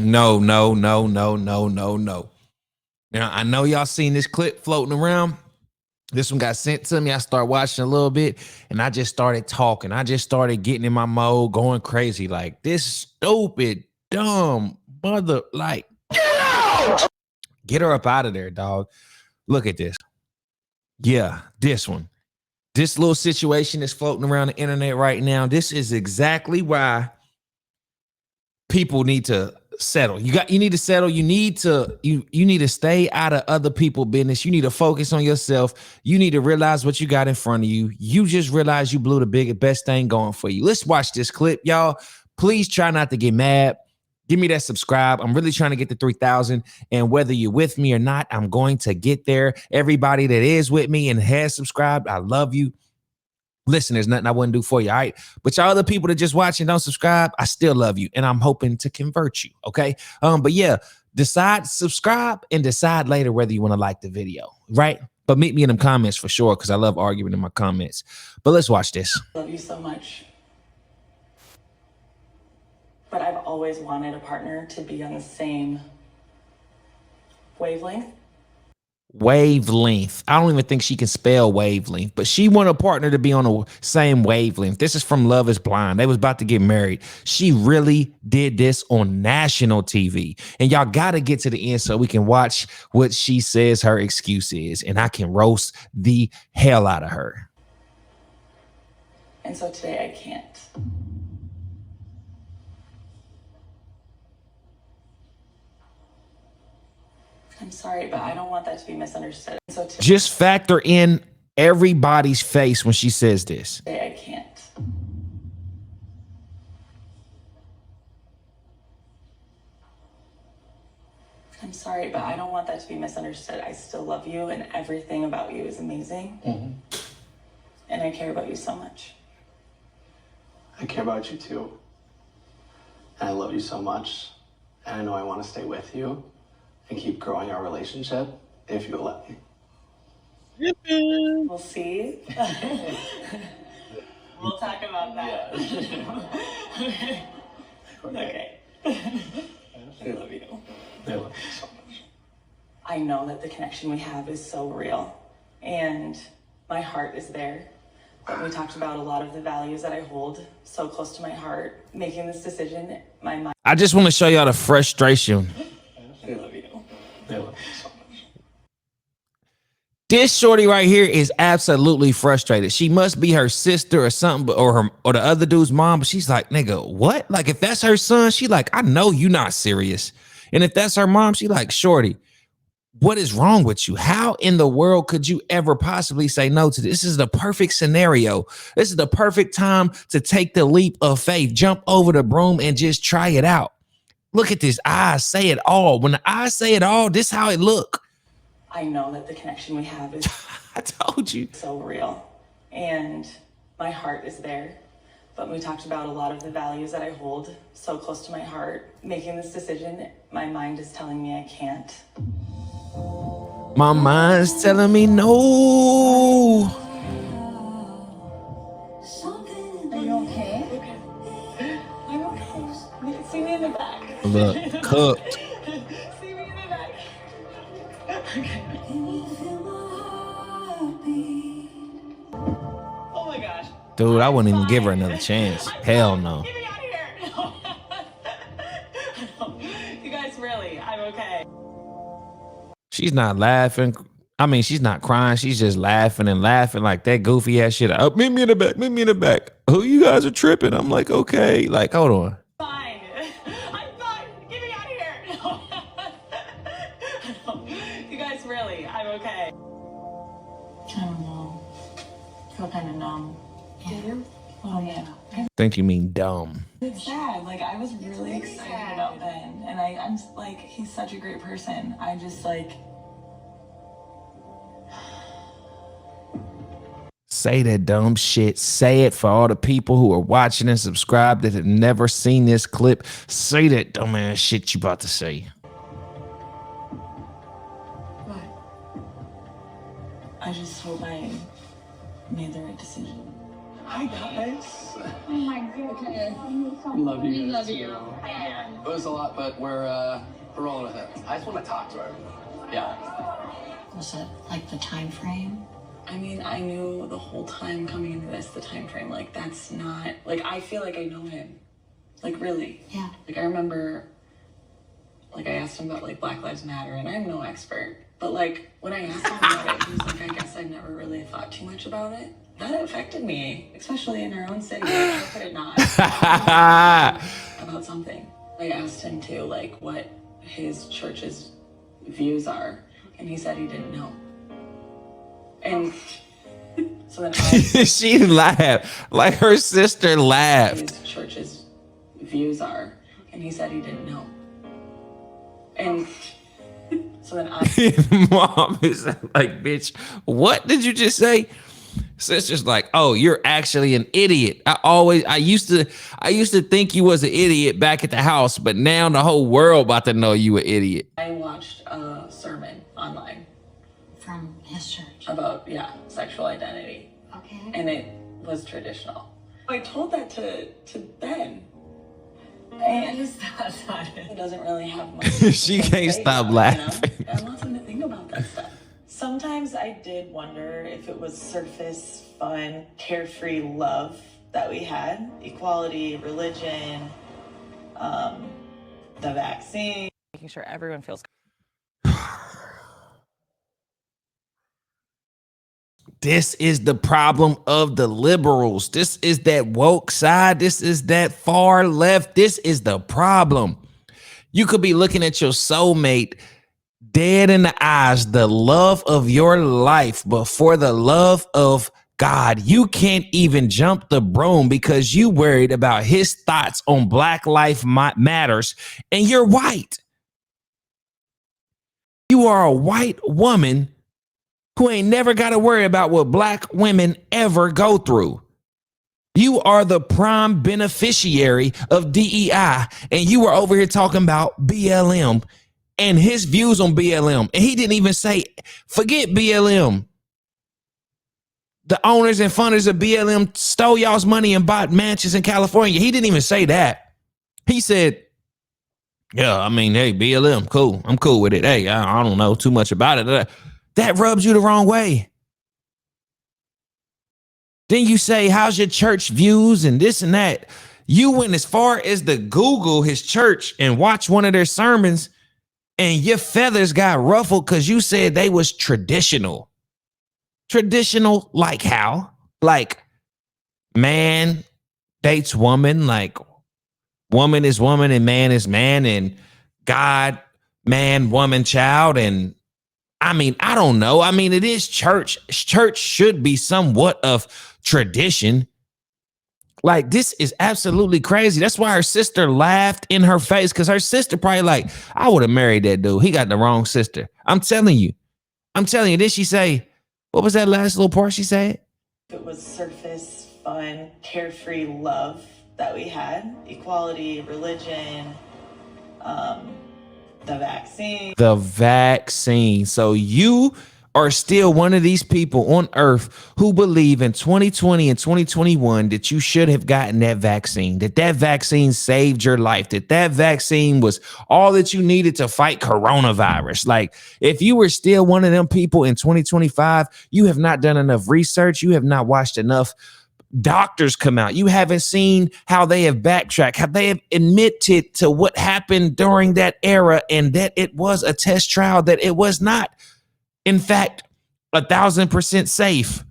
no. Now, I know y'all seen this clip floating around. This one got sent to me. I started watching a little bit and I just started talking. I just started getting in my mode, going crazy. Like, this stupid, dumb mother, like, get out! Get her up out of there, dog. Look at this. Yeah, this one. This little situation is floating around the internet right now. This is exactly why people need to settle. You need to settle. You need to stay out of other people's business. You need to focus on yourself. You need to realize what you got in front of you. You just realized you blew the best thing going for you. Let's watch this clip, y'all. Please try not to get mad. Give me that subscribe. I'm really trying to get to 3,000. And whether you're with me or not, I'm going to get there. Everybody that is with me and has subscribed, I love you. Listen, there's nothing I wouldn't do for you, all right? But y'all other people that just watch and don't subscribe, I still love you, and I'm hoping to convert you, okay? But yeah, subscribe and decide later whether you want to like the video, right? But meet me in the comments for sure, because I love arguing in my comments. But let's watch this. Love you so much. But I've always wanted a partner to be on the same wavelength. Wavelength. I don't even think she can spell wavelength, but she wanted a partner to be on the same wavelength. This is from Love is Blind. They was about to get married. She really did this on national TV. And y'all got to get to the end so we can watch what she says her excuse is. And I can roast the hell out of her. And so today I can't. I'm sorry, but I don't want that to be misunderstood. So just factor in everybody's face when she says this. I can't. I'm sorry, but I don't want that to be misunderstood. I still love you, and everything about you is amazing. Mm-hmm. And I care about you so much. I care about you too. And I love you so much. And I know I want to stay with you and keep growing our relationship if you'll let me. We'll see. We'll talk about that. Okay. Okay. I love you. I love you so much. I know that the connection we have is so real, and my heart is there. But we talked about a lot of the values that I hold so close to my heart. Making this decision, my mind. I just want to show y'all the frustration. I love you. I love you so much. This shorty right here is absolutely frustrated. She must be her sister or something, or the other dude's mom. But she's like, nigga, what? Like, if that's her son, she like, I know you not serious. And if that's her mom, she like, shorty, what is wrong with you? How in the world could you ever possibly say no to this? This is the perfect scenario. This is the perfect time to take the leap of faith, jump over the broom and just try it out. Look at this. I say it all. When I say it all, this how it look. I know that the connection we have is I told you. So real, and my heart is there. But we talked about a lot of the values that I hold so close to my heart. Making this decision, my mind is telling me I can't. My mind's telling me no. Are you okay? Okay. I'm okay. See me in the back. Look, cooked. See me in the back. Okay. Oh my gosh. Dude, I wouldn't even give her another chance. Hell no. Get me out of here. No. You guys, really, I'm okay. She's not laughing. I mean, she's not crying. She's just laughing and laughing like that goofy ass shit. Oh, meet me in the back. Meet me in the back. Oh, you guys are tripping. I'm like, okay. Like, hold on. Fine. I'm fine. Get me out of here. No. You guys, really, I'm okay. I don't know. I feel kind of numb. Do you? Oh, yeah. I think you mean dumb. It's sad. Like, I was really excited about Ben. And I'm like, he's such a great person. I just like... Say that dumb shit. Say it for all the people who are watching and subscribed that have never seen this clip. Say that dumbass shit you about to say. What? I just hope I made the right decision. Hi, guys. Oh my goodness. Love you. We love too. you. It was a lot, but we're rolling with it. I just want to talk to her. Yeah. Was it like the time frame? I mean, I knew the whole time coming into this, the time frame, like that's not, like I feel like I know him. Like really. Yeah. Like I remember, like I asked him about like Black Lives Matter, and I'm no expert, but like when I asked him about it, he was like, I guess I never really thought too much about it. That affected me, especially in our own city. Like, how could it not? About something. I asked him too, like what his church's views are, and he said he didn't know. And so then She laughed like her sister laughed. his church's views are, and he said he didn't know. And so then Mom is like, bitch, what did you just say? Sister's like, oh, you're actually an idiot. I used to think you was an idiot back at the house, but now the whole world about to know you an idiot. I watched a sermon online From his church. about, sexual identity. Okay. And it was traditional. I told that to Ben. And he doesn't really have much. She can't stop laughing. I want him to think about that stuff. Sometimes I did wonder if it was surface, fun, carefree love that we had. Equality, religion, the vaccine. Making sure everyone feels This is the problem of the liberals. This is that woke side. This is that far left. This is the problem. You could be looking at your soulmate dead in the eyes, the love of your life, but for the love of God, you can't even jump the broom because you worried about his thoughts on Black Life Matters, and you're white. You are a white woman who ain't never got to worry about what Black women ever go through. You are the prime beneficiary of DEI, and you were over here talking about BLM and his views on BLM. And he didn't even say, forget BLM. The owners and funders of BLM stole y'all's money and bought mansions in California. He didn't even say that. He said, yeah, I mean, hey, BLM, cool. I'm cool with it. Hey, I don't know too much about it. That rubs you the wrong way. Then you say, how's your church views and this and that? You went as far as to Google his church and watch one of their sermons, and your feathers got ruffled because you said they was traditional. Traditional like how? Like man dates woman, like woman is woman and man is man, and God, man, woman, child. And I mean, I don't know. I mean, it is church. Church should be somewhat of tradition. Like, this is absolutely crazy. That's why her sister laughed in her face, because her sister probably like, I would have married that dude. He got the wrong sister. I'm telling you. Then she say, what was that last little part she said? It was surface, fun, carefree love that we had. Equality, religion, the vaccine. The vaccine. So you are still one of these people on earth who believe in 2020 and 2021 that you should have gotten that vaccine, that vaccine saved your life, that vaccine was all that you needed to fight coronavirus. Like, if you were still one of them people in 2025, you have not done enough research. You have not watched enough doctors come out. You haven't seen how they have backtracked, how they have admitted to what happened during that era, and that it was a test trial, that it was not, in fact, 1,000% safe,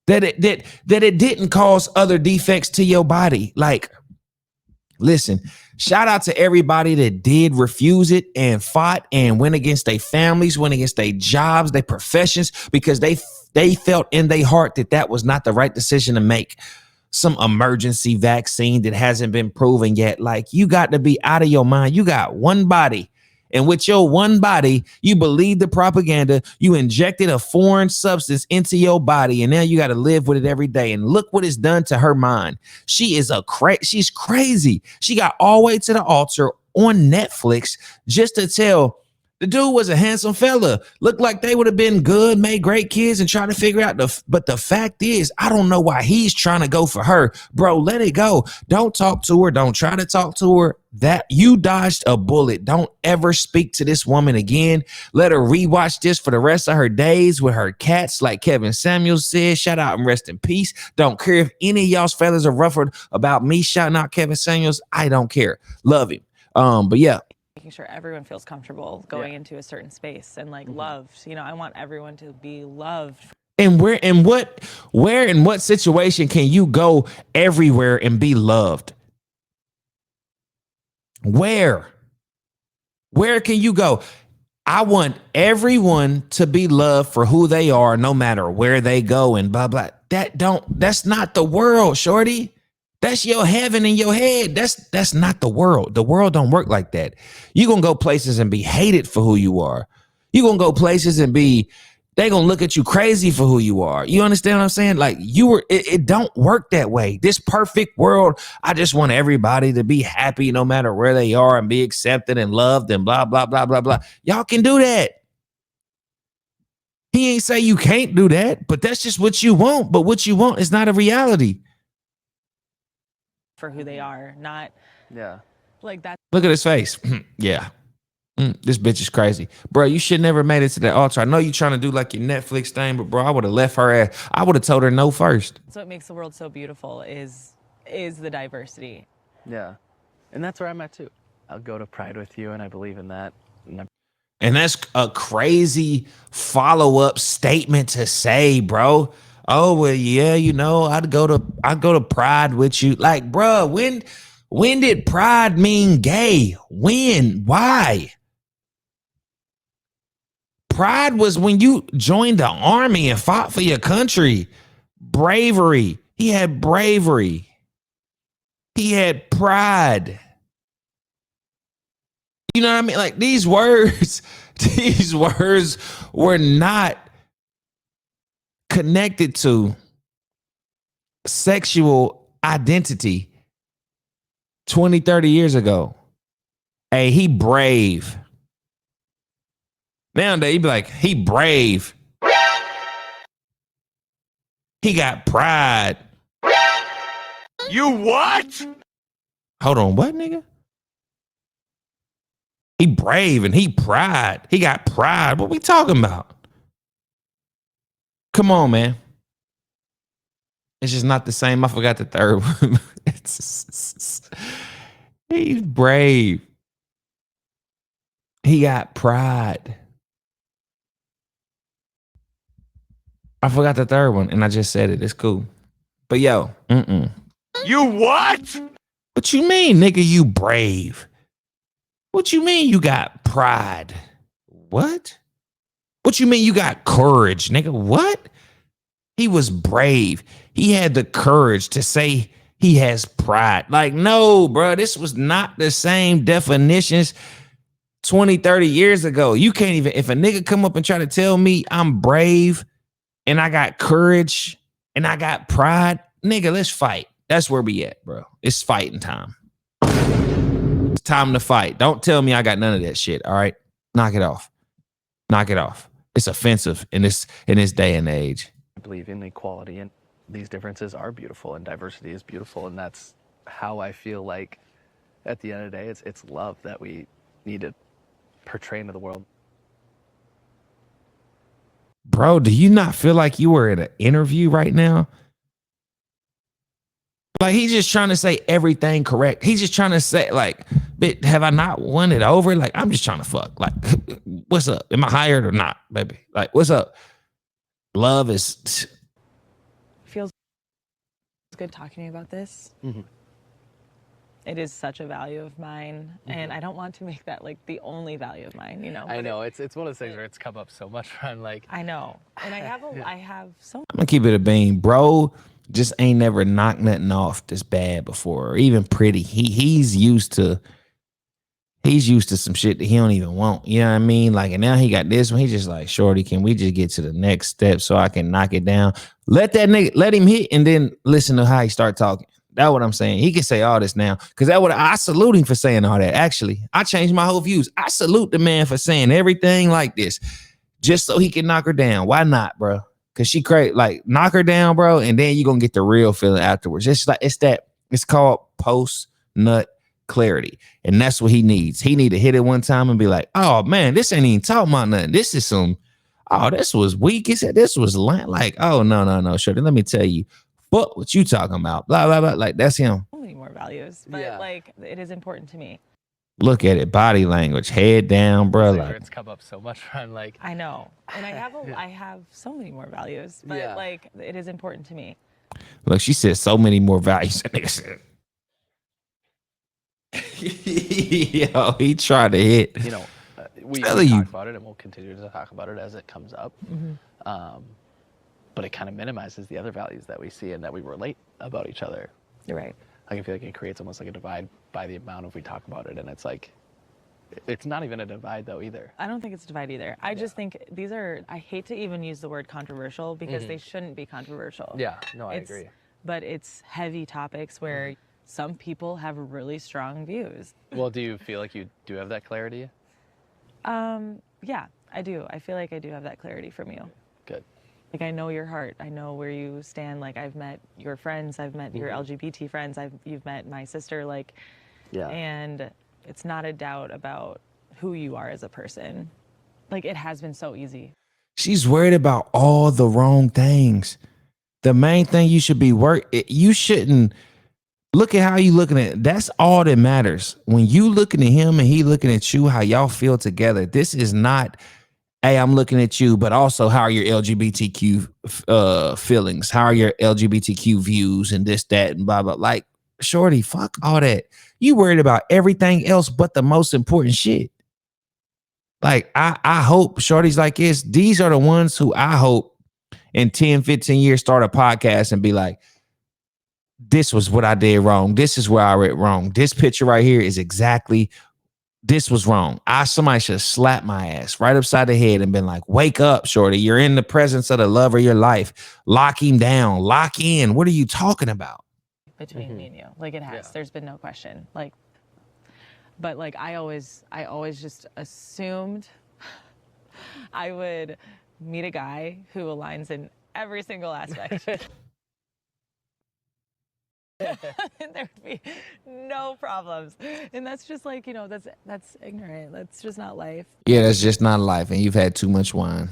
that it didn't cause other defects to your body. Like, listen, shout out to everybody that did refuse it and fought and went against their families, went against their jobs, their professions, because they felt in their heart that was not the right decision to make. Some emergency vaccine that hasn't been proven yet. Like, you got to be out of your mind. You got one body. And with your one body, you believe the propaganda, you injected a foreign substance into your body, and now you got to live with it every day. And look what it's done to her mind. She is she's crazy. She got all the way to the altar on Netflix just to tell The dude was a handsome fella. Looked like they would have been good, made great kids, and trying to figure out but the fact is, I don't know why he's trying to go for her. Bro, let it go. Don't talk to her. Don't try to talk to her. That you dodged a bullet. Don't ever speak to this woman again. Let her rewatch this for the rest of her days with her cats, like Kevin Samuels said. Shout out and rest in peace. Don't care if any of y'all's fellas are ruffled about me shouting out Kevin Samuels. I don't care. Love him. But yeah. Making sure everyone feels comfortable going into a certain space and like loved. You know, I want everyone to be loved. And where in what situation can you go everywhere and be loved? Where can you go? I want everyone to be loved for who they are, no matter where they go and blah, blah. That's not the world, shorty. That's your heaven in your head. That's not the world. The world don't work like that. You're going to go places and be hated for who you are. You're going to go places and they going to look at you crazy for who you are. You understand what I'm saying? Like it don't work that way. This perfect world, I just want everybody to be happy no matter where they are and be accepted and loved and blah, blah, blah, blah, blah. Y'all can do that. He ain't say you can't do that, but that's just what you want. But what you want is not a reality. For who they are, not like that. Look at his face. Yeah. This bitch is crazy. Bro, you should never made it to that altar. I know you trying to do like your Netflix thing, but bro, I would have left her ass. I would have told her no first. That's what makes the world so beautiful is the diversity. Yeah. And that's where I'm at too. I'll go to Pride with you, and I believe in that. And that's a crazy follow-up statement to say, bro. Oh, well, yeah, you know, I'd go to Pride with you. Like, bro, when did Pride mean gay? When? Why? Pride was when you joined the army and fought for your country. Bravery. He had bravery. He had pride. You know what I mean? Like these words were not connected to sexual identity 20, 30 years ago. Hey, he brave. Nowadays, he'd be like, he brave. He got pride. You what? Hold on, what, nigga? He brave and he pride. He got pride. What we talking about? Come on, man. It's just not the same. I forgot the third one. He's brave. He got pride. I forgot the third one, and I just said it. It's cool. But yo, You what? What you mean, nigga, you brave? What you mean you got pride? What? What you mean you got courage, nigga? What? He was brave. He had the courage to say he has pride. Like, no, bro, this was not the same definitions 20, 30 years ago. You can't even, if a nigga come up and try to tell me I'm brave and I got courage and I got pride, nigga, let's fight. That's where we at, bro. It's fighting time. It's time to fight. Don't tell me I got none of that shit, all right? Knock it off. Knock it off. It's offensive in this day and age. I believe in equality, and these differences are beautiful, and diversity is beautiful, and that's how I feel like at the end of the day, it's love that we need to portray into the world. Bro, do you not feel like you were in an interview right now? Like, he's just trying to say everything correct. He's just trying to say, like, but have I not won it over? Like, I'm just trying to fuck. Like, what's up? Am I hired or not, baby? Like, what's up? Love is... Feels good talking to you about this. Mm-hmm. It is such a value of mine, and I don't want to make that like the only value of mine, you know. I know, it's one of those things where it's come up so much where I'm like, I know, and I have so. I'm gonna keep it a bean, bro. Just ain't never knocked nothing off this bad before, or even pretty. He's used to some shit that he don't even want. You know what I mean? Like, and now he got this one. He just like, shorty, can we just get to the next step so I can knock it down? Let him hit and then listen to how he start talking. That's what I'm saying. He can say all this now. Cause I salute him for saying all that. Actually, I changed my whole views. I salute the man for saying everything like this just so he can knock her down. Why not, bro? Cause she crazy. Like, knock her down, bro, and then you're gonna get the real feeling afterwards. It's called post nut clarity. And that's what he needs. He need to hit it one time and be like, oh man, this ain't even talking about nothing. This is some, oh, this was weak. He said this was like, oh no, shorty. Let me tell you, fuck what you talking about. Blah, blah, blah. Like, that's him. So many more values, but like it is important to me. Look at it, body language, head down, bro. Like, It's come up so much. I'm like, I know, and I have so many more values, but like it is important to me. look, she said so many more values. That nigga said. Yo, he tried to hit. you know, we Telling you. talk about it and we'll continue to talk about it as it comes up. But it kind of minimizes the other values that we see and that we relate about each other. You're right. Like, I feel like it creates almost like a divide by the amount of we talk about it. And it's like, it's not even a divide though either. I don't think it's a divide either. I just think these are, I hate to even use the word controversial because they shouldn't be controversial. Yeah, no, I agree. But it's heavy topics where some people have really strong views. Well, do you feel like you do have that clarity? Yeah, I do. I feel like I do have that clarity from you. Good. Like, I know your heart. I know where you stand. Like, I've met your friends. I've met your LGBT friends. You've met my sister. Like, and it's not a doubt about who you are as a person. Like, it has been so easy. She's worried about all the wrong things. The main thing you should be you shouldn't look at how you looking at it. That's all that matters. When you looking at him and he looking at you, how y'all feel together. This is not, hey, I'm looking at you, but also how are your LGBTQ feelings? How are your LGBTQ views and this, that, and blah, blah. Like, shorty, fuck all that. You worried about everything else but the most important shit. Like, I hope shorties like this, these are the ones who I hope in 10, 15 years start a podcast and be like, this was what I did wrong. This is where I went wrong. This picture right here is exactly, this was wrong. Somebody should have slapped my ass right upside the head and been like, wake up, shorty. You're in the presence of the love of your life. Lock him down. Lock in. What are you talking about? Between me and you. Like, it has. There's been no question. Like, but like, I always just assumed I would meet a guy who aligns in every single aspect. There would be no problems. And that's just like, you know, that's ignorant. That's just not life. Yeah, that's just not life. And you've had too much wine.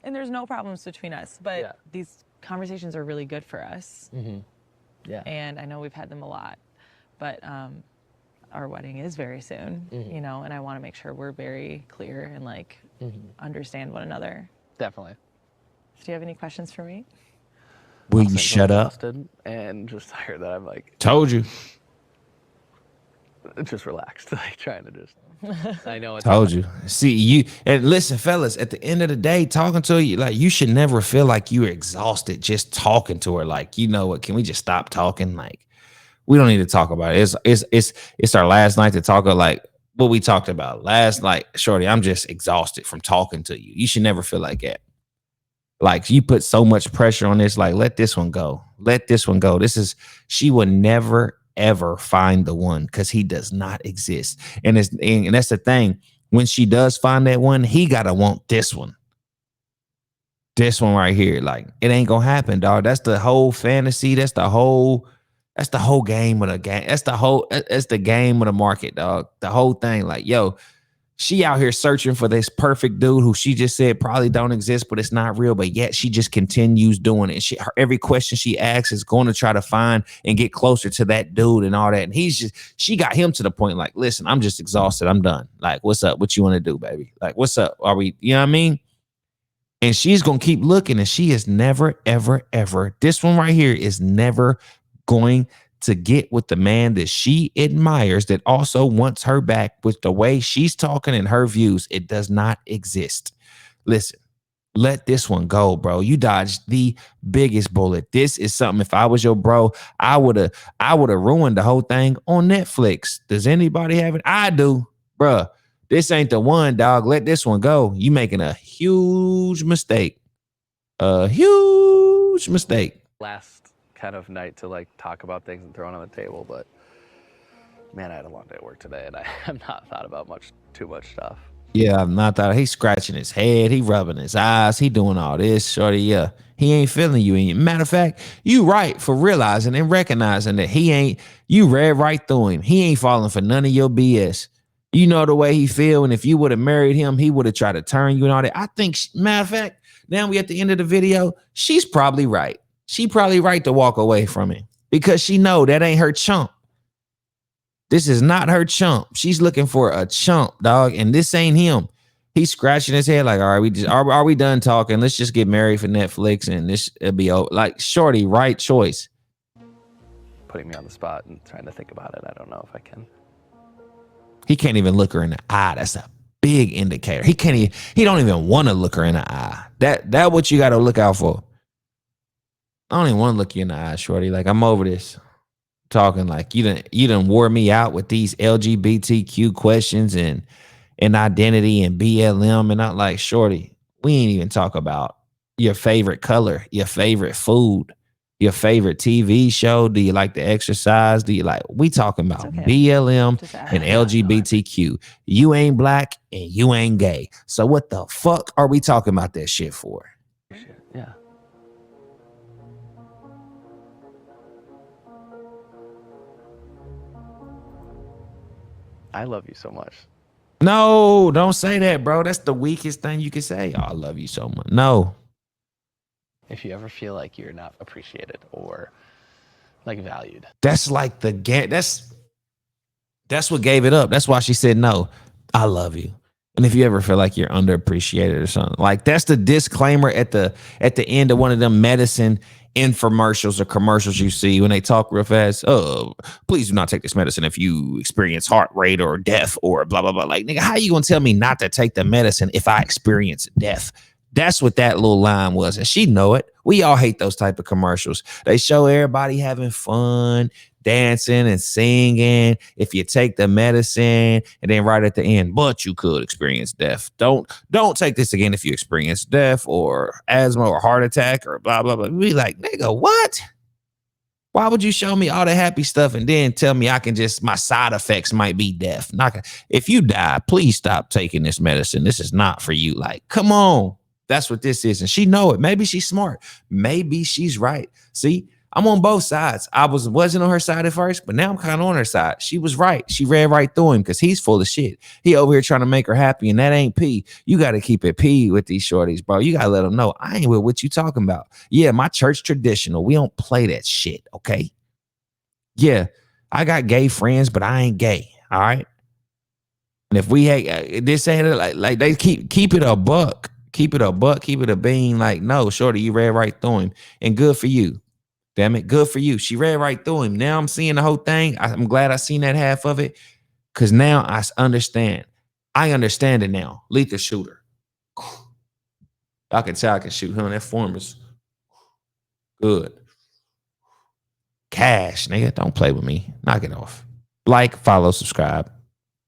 And there's no problems between us. But these conversations are really good for us. Yeah. And I know we've had them a lot. But our wedding is very soon, you know, and I want to make sure we're very clear and like understand one another. Definitely. Do you have any questions for me? Will you shut up? And just tired that I'm like, Told you. just relaxed, like trying to just, I know it's Told you. See, you, and listen, fellas, at the end of the day, talking to you, like, you should never feel like you're exhausted just talking to her. Like, you know what? Can we just stop talking? Like, we don't need to talk about it. It's our last night to talk about like what we talked about last night. Shorty, I'm just exhausted from talking to you. You should never feel like that. Like, you put so much pressure on this, like, let this one go. Let this one go. She will never, ever find the one because he does not exist. And that's the thing. When she does find that one, he got to want this one. This one right here. Like, it ain't going to happen, dog. That's the whole fantasy. That's the whole game of the game. That's the game of the market, dog. The whole thing. Like, yo, she out here searching for this perfect dude who she just said probably don't exist, but it's not real. But yet she just continues doing it. Every question she asks is going to try to find and get closer to that dude and all that. And she got him to the point like, listen, I'm just exhausted. I'm done. Like, what's up? What you want to do, baby? Like, what's up? Are we, you know what I mean? And she's going to keep looking, and she is never, ever, ever. This one right here is never going to get with the man that she admires, that also wants her back with the way she's talking and her views. It does not exist. Listen, let this one go, bro. You dodged the biggest bullet. This is something, if I was your bro, I would have ruined the whole thing on Netflix. Does anybody have it? I do, bro. This ain't the one, dog. Let this one go. You making a huge mistake. A huge mistake. last kind of night to like talk about things and throw it on the table, but man, I had a long day at work today, and I have not thought about too much stuff. Yeah, I'm not that. He's scratching his head. He rubbing his eyes. He doing all this, shorty. Yeah, he ain't feeling you. Matter of fact, you right for realizing and recognizing that he ain't. You read right through him. He ain't falling for none of your BS. You know the way he feel, and if you would have married him, he would have tried to turn you and all that. I think, matter of fact, now we at the end of the video. She's probably right. She probably right to walk away from him because she know that ain't her chump. This is not her chump. She's looking for a chump, dog, and this ain't him. He's scratching his head like, all right, we just are we done talking? Let's just get married for Netflix and it'll be over. Like, shorty, right choice. Putting me on the spot and trying to think about it. I don't know if I can. He can't even look her in the eye. That's a big indicator. He don't even want to look her in the eye. That what you got to look out for. I don't even want to look you in the eye, shorty. Like, I'm over this. Talking like you done wore me out with these LGBTQ questions and identity and BLM, and not like, shorty, we ain't even talk about your favorite color, your favorite food, your favorite TV show. Do you like to exercise? Do you like, we talking about BLM and LGBTQ. You ain't black and you ain't gay. So what the fuck are we talking about that shit for? Yeah. I love you so much. No, don't say that, bro. That's the weakest thing you can say. Oh, I love you so much. No. If you ever feel like you're not appreciated or like valued. That's like that's what gave it up. That's why she said no. I love you. And if you ever feel like you're underappreciated or something, like that's the disclaimer at the end of one of them medicine infomercials or commercials you see when they talk real fast. Oh, please do not take this medicine if you experience heart rate or death or blah, blah, blah. Like, nigga, how you gonna tell me not to take the medicine if I experience death? That's what that little line was. And she know it. We all hate those type of commercials. They show everybody having fun, dancing and singing. If you take the medicine, and then right at the end, but you could experience death. Don't take this again if you experience death or asthma or heart attack or blah, blah, blah. We like, nigga, what? Why would you show me all the happy stuff and then tell me my side effects might be death? If you die, please stop taking this medicine. This is not for you. Like, come on. That's what this is. And she know it. Maybe she's smart. Maybe she's right. See, I'm on both sides. I wasn't on her side at first, but now I'm kind of on her side. She was right. She read right through him because he's full of shit. He over here trying to make her happy, and that ain't P. You got to keep it P with these shorties, bro. You got to let them know I ain't with what you talking about. Yeah, my church traditional. We don't play that shit, okay? Yeah, I got gay friends, but I ain't gay, all right? And if we hate this ain't like they keep it a buck. Keep it a buck, keep it a bean. Like, no, shorty, you read right through him. And good for you. Damn it, good for you. She read right through him. Now I'm seeing the whole thing. I'm glad I seen that half of it. Because now I understand. I understand it now. Lethal shooter. I can tell I can shoot, huh? That form is good. Cash, nigga. Don't play with me. Knock it off. Like, follow, subscribe.